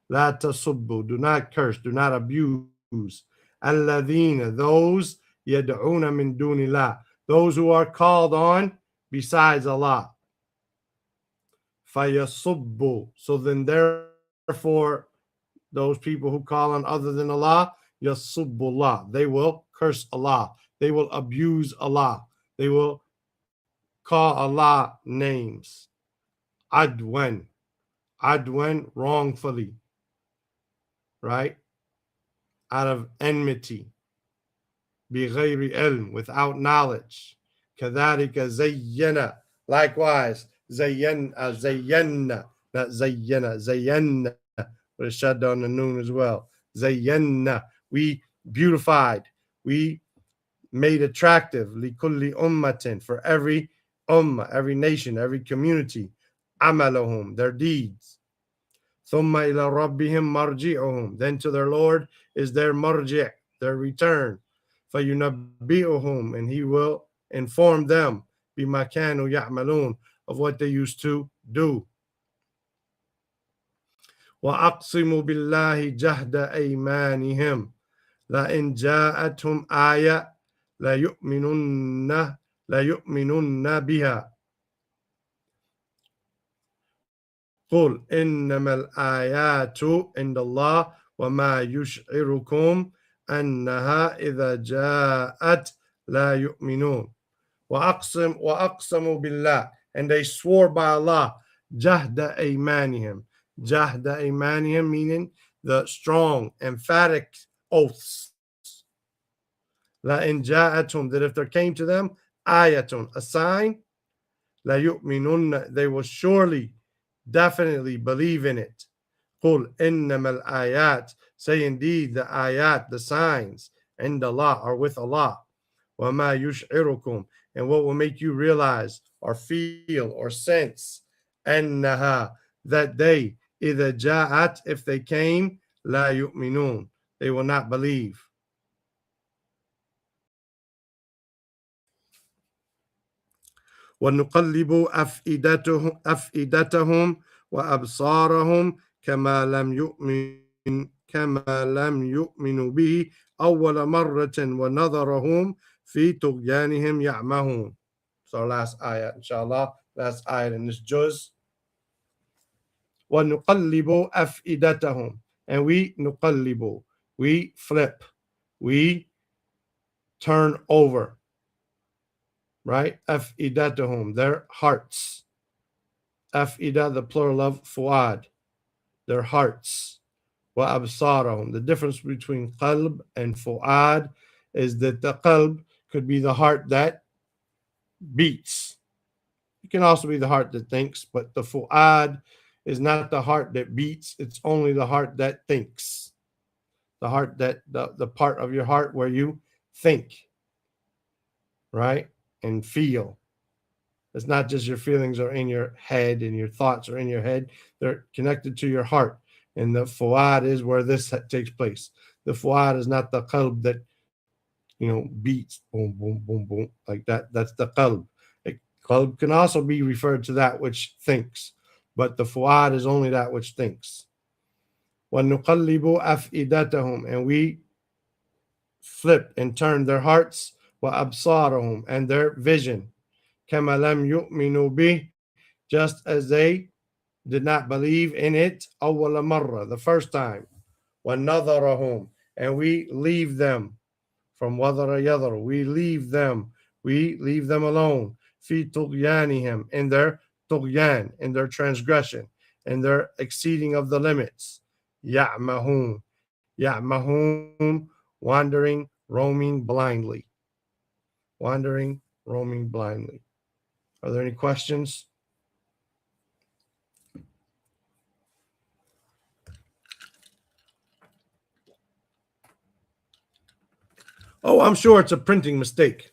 La tasubbu, do not curse, do not abuse. Alladhina, those, yad'una min dunillah, those who are called on besides Allah. Fayasubbu, so then therefore, those people who call on other than Allah, yasubbullah, they will curse Allah, they will abuse Allah, they will call Allah names. Adwan, wrongfully, right? Out of enmity. بغير علم, without knowledge. كذلك زينا, likewise, زينا, not زينا, but it's shut down the noon as well. زينا, we beautified, we made attractive, لكل أمة, for every ummah, every nation, every community, عملهم, their deeds. ثم إلى ربهم مرجعهم, then to their Lord is their marji', their return. فَيُنَبِّئُهُم, and he will inform them بما كانوا يعملون, of what they used to do. وأقسموا بالله جهد أيمانهم لئن جاءتهم آية لا يؤمنن بها قل إنما الآيات عند الله وما يشعركم أنها إذا جاءت لا يؤمنون. وأقسموا بالله, and they swore by Allah, جهد أيمانهم. جهد أيمانهم meaning the strong, emphatic oaths. لئن جاءتهم, that if there came to them, ayatun, a sign, la yu'minun, they will surely, definitely believe in it. قل إنما الآيات, say indeed the ayat, the signs, عند Allah, are with Allah. وما يشعركم, and what will make you realize or feel or sense, أنها, that they, إذا جاءت, if they came, لا يؤمنون, they will not believe. ونقلب أفئدتهم وأبصارهم كما لم يؤمنوا به أول مرة ونظرهم في طغيانهم يعمهون. So last ayat, inshallah, last ayat in this juz. وَنُقَلِّبُ أَفْئِدَتَهُم, and we نُقَلِّبُ, we flip, we turn over, right? أَفْئِدَتَهُم, their hearts. أَفْئِدَة, the plural of fuad, their hearts. وَأَبْصَارَهُم, the difference between qalb and fuad is that the qalb could be the heart that beats. It can also be the heart that thinks, but the fuad is not the heart that beats, it's only the heart that thinks. The heart that, the part of your heart where you think, right? And feel. It's not just your feelings are in your head and your thoughts are in your head, they're connected to your heart. And the fuad is where this takes place. The fuad is not the qalb that, beats, boom, boom, boom, boom, like that. That's the qalb. Qalb can also be referred to that which thinks, but the fuad is only that which thinks. وَنُقَلِّبُ أَفْئِدَتَهُم, and we flip and turn their hearts, وَأَبْصَارَهُم, and their vision, كَمَا لَمْ يُؤْمِنُوا بِهِ, just as they did not believe in it, أَوَّلَ مَرَّة, the first time, وَنَظَرَهُم, and we leave them, from وَذَرَ يَذَرُ, we leave them alone, فِي طُغْيَانِهِمْ, in their طُغْيَان, in their transgression, in their exceeding of the limits, يَعْمَهُونَ, wandering, roaming blindly. Wandering, roaming blindly. Are there any questions? Oh, I'm sure it's a printing mistake.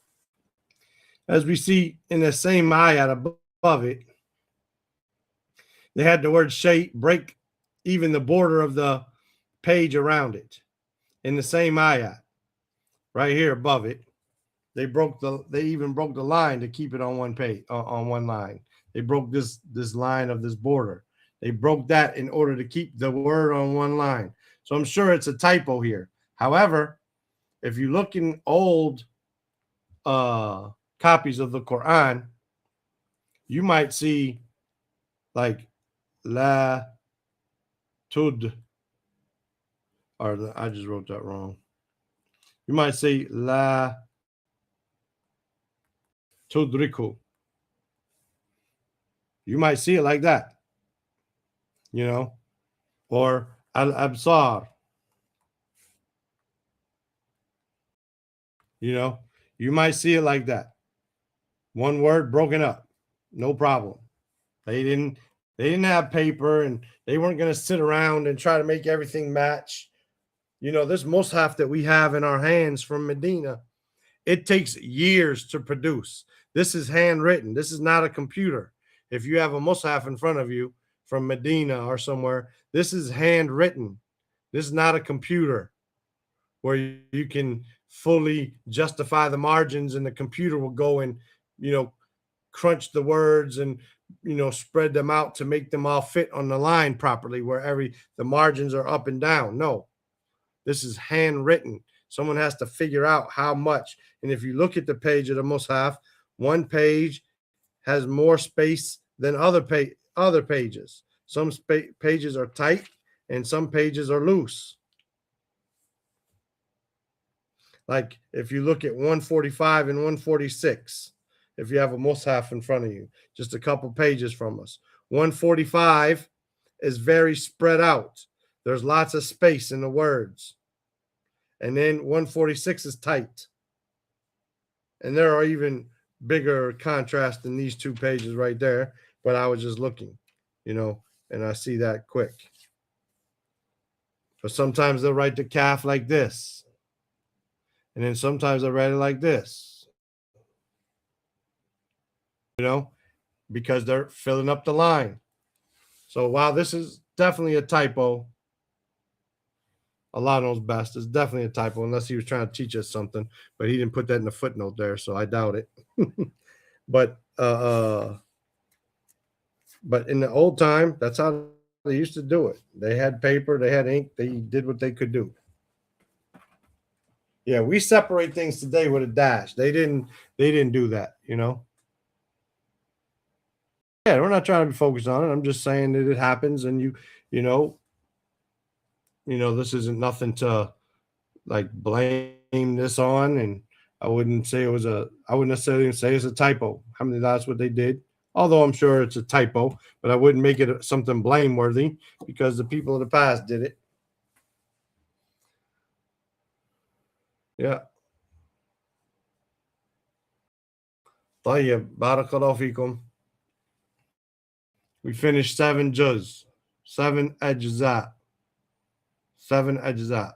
As we see in the same ayat above it, they had the word shay break even the border of the page around it. In the same ayat, right here above it, they even broke the line to keep it on one page, on one line. They broke this line of this border. They broke that in order to keep the word on one line. So I'm sure it's a typo here. However, if you look in old copies of the Quran, you might see like la tud, or I just wrote that wrong. You might say la tudriku. You might see it like that, or al-absar. You might see it like that. One word broken up, no problem. They didn't have paper, and they weren't going to sit around and try to make everything match. This mushaf that we have in our hands from Medina, it takes years to produce. This is handwritten. This is not a computer. If you have a mushaf in front of you from Medina or somewhere, this is handwritten. This is not a computer where you can fully justify the margins, and the computer will go and, crunch the words and, spread them out to make them all fit on the line properly where the margins are up and down. No, this is handwritten. Someone has to figure out how much. And if you look at the page of the Mus'haf, one page has more space than other pages. Some pages are tight and some pages are loose. Like if you look at 145 and 146, if you have a Mus'haf in front of you, just a couple pages from us. 145 is very spread out. There's lots of space in the words. And then 146 is tight. And there are even bigger contrast than these two pages right there. But I was just looking, and I see that quick. But sometimes they'll write the calf like this. And then sometimes I write it like this, because they're filling up the line. So while this is definitely a typo, Allah knows best. It's definitely a typo, unless he was trying to teach us something, but he didn't put that in the footnote there, so I doubt it. But in the old time, that's how they used to do it. They had paper, they had ink, they did what they could do. Yeah, we separate things today with a dash. They didn't do that, Yeah, we're not trying to be focused on it. I'm just saying that it happens, and this isn't nothing to like blame this on, and I wouldn't necessarily say it's a typo. How many that's what they did? Although I'm sure it's a typo, but I wouldn't make it something blameworthy because the people of the past did it. Yeah. طيب بارك الله فيكم. We finished 7 juz, 7 ajza. 7 ajza.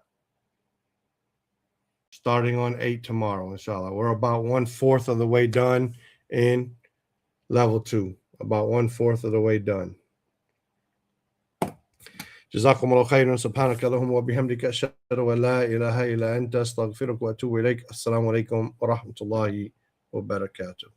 Starting on 8 tomorrow, inshallah. We're about 1/4 of the way done in level 2. About 1/4 of the way done. جزاكم الله خيرا سبحانك اللهم وبحمدك أشهد أن لا إله إلا أنت أستغفرك وأتوب إليك. السلام عليكم ورحمة الله وبركاته.